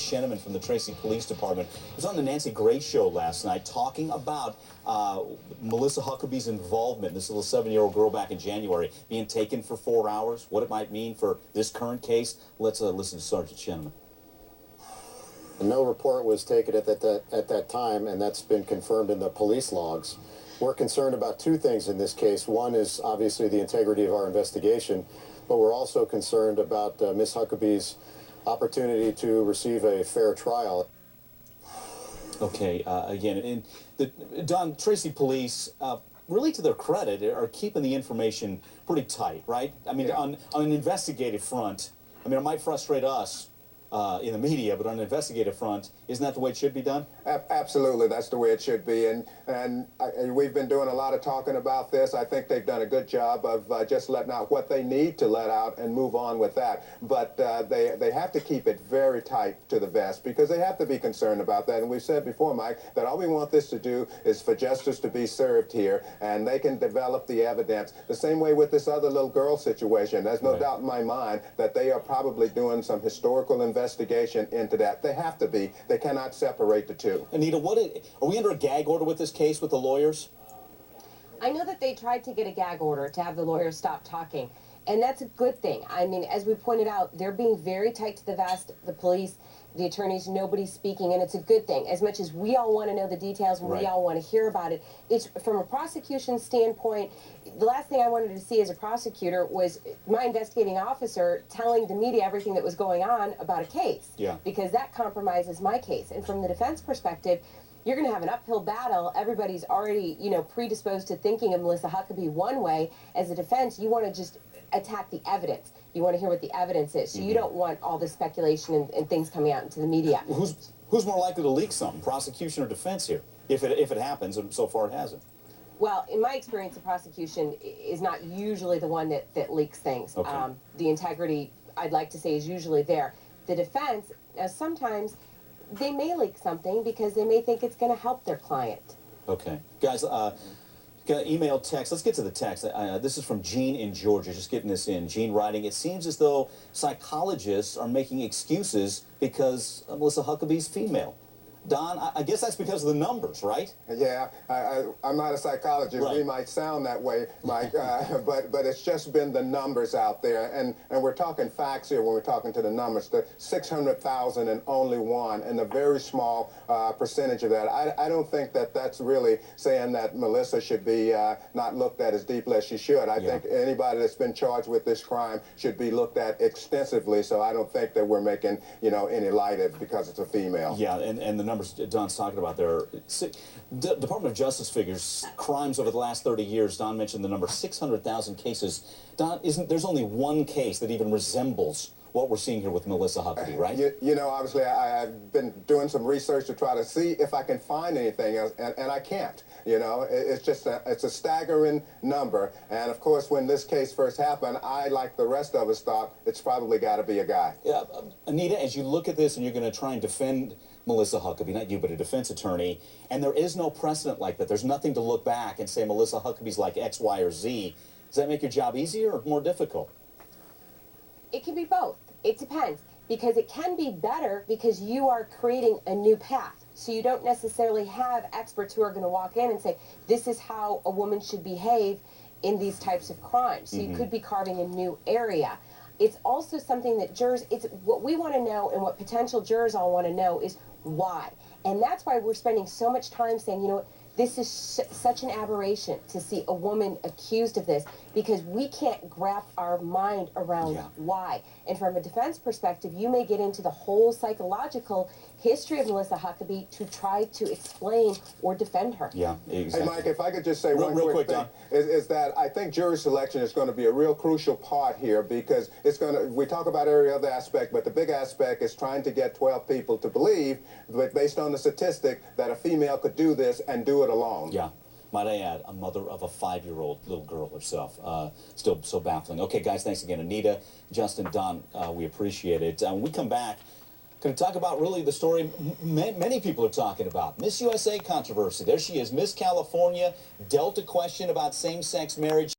Sheneman from the Tracy Police Department. He was on the Nancy Grace show last night talking about Melissa Huckabee's involvement, this little 7-year-old girl back in January, being taken for 4 hours, what it might mean for this current case. Let's listen to Sergeant Sheneman. No report was taken at that time, and that's been confirmed in the police logs. We're concerned about two things in this case. One is obviously the integrity of our investigation, but we're also concerned about Ms. Huckabee's opportunity to receive a fair trial. Okay, again, in the Tracy Police, really to their credit, are keeping the information pretty tight, right? I mean, yeah. on an investigative front, I mean, it might frustrate us in the media, but on an investigative front, isn't that the way it should be done? Absolutely, that's the way it should be. And we've been doing a lot of talking about this. I think they've done a good job of just letting out what they need to let out and move on with that. But they have to keep it very tight to the vest because they have to be concerned about that. And we've said before, Mike, that all we want this to do is for justice to be served here, and they can develop the evidence the same way with this other little girl situation. There's no doubt in my mind that they are probably doing some historical investigation into that. They have to be. They cannot separate the two. Anita, are we under a gag order with this case with the lawyers? I know that they tried to get a gag order to have the lawyers stop talking, and that's a good thing. I mean, as we pointed out, they're being very tight to the vest, the police, the attorneys, nobody's speaking, and it's a good thing. As much as we all want to know the details and we all want to hear about it, it's from a prosecution standpoint, the last thing I wanted to see as a prosecutor was my investigating officer telling the media everything that was going on about a case. Yeah. Because that compromises my case. And from the defense perspective, you're going to have an uphill battle. Everybody's already, you know, predisposed to thinking of Melissa Huckabee one way. As a defense, you want to just attack the evidence. You want to hear what the evidence is. So you don't want all this speculation and things coming out into the media. Who's more likely to leak something, prosecution or defense here, if it happens, and so far it hasn't? Well, in my experience, the prosecution is not usually the one that leaks things. Okay. The integrity, I'd like to say, is usually there. The defense, sometimes they may leak something because they may think it's going to help their client. Okay. Guys, got email, text. Let's get to the text. This is from Jean in Georgia. Just getting this in. Jean writing, it seems as though psychologists are making excuses because Melissa Huckabee's female. Don, I guess that's because of the numbers, right? Yeah, I'm not a psychologist. Right. We might sound that way, Mike, but it's just been the numbers out there. And we're talking facts here when we're talking to the numbers. The 600,000 and only one, and a very small percentage of that. I don't think that that's really saying that Melissa should be not looked at as deeply as she should. I think anybody that's been charged with this crime should be looked at extensively, so I don't think that we're making, you know, any light of it because it's a female. Yeah, and the numbers Don's talking about there. Department of Justice figures crimes over the last 30 years. Don mentioned the number 600,000 cases. Don, there's only one case that even resembles what we're seeing here with Melissa Huckabee, right? You know, obviously, I've been doing some research to try to see if I can find anything else, and I can't. You know, it's just it's a staggering number. And of course, when this case first happened, I, like the rest of us, thought it's probably got to be a guy. Yeah, Anita, as you look at this and you're going to try and defend Melissa Huckabee, not you, but a defense attorney, and there is no precedent like that. There's nothing to look back and say Melissa Huckabee's like X, Y, or Z. Does that make your job easier or more difficult? It can be both. It depends, because it can be better because you are creating a new path. So you don't necessarily have experts who are going to walk in and say, this is how a woman should behave in these types of crimes. So you could be carving a new area. It's also something that jurors, it's what we want to know, and what potential jurors all want to know is why. And that's why we're spending so much time saying, you know what, this is such an aberration to see a woman accused of this, because we can't wrap our mind around why. And from a defense perspective, you may get into the whole psychological history of Melissa Huckabee to try to explain or defend her. Yeah, exactly. Hey, Mike, if I could just say one quick thing, is that I think jury selection is going to be a real crucial part here, because it's going to, we talk about every other aspect, but the big aspect is trying to get 12 people to believe, based on the statistic, that a female could do this and do it alone. Yeah. Might I add, a mother of a 5-year-old little girl herself. Still so baffling. Okay, guys, thanks again. Anita, Justin, Don, we appreciate it. When we come back, going to talk about really the story many people are talking about. Miss USA controversy. There she is, Miss California, Delta question about same-sex marriage.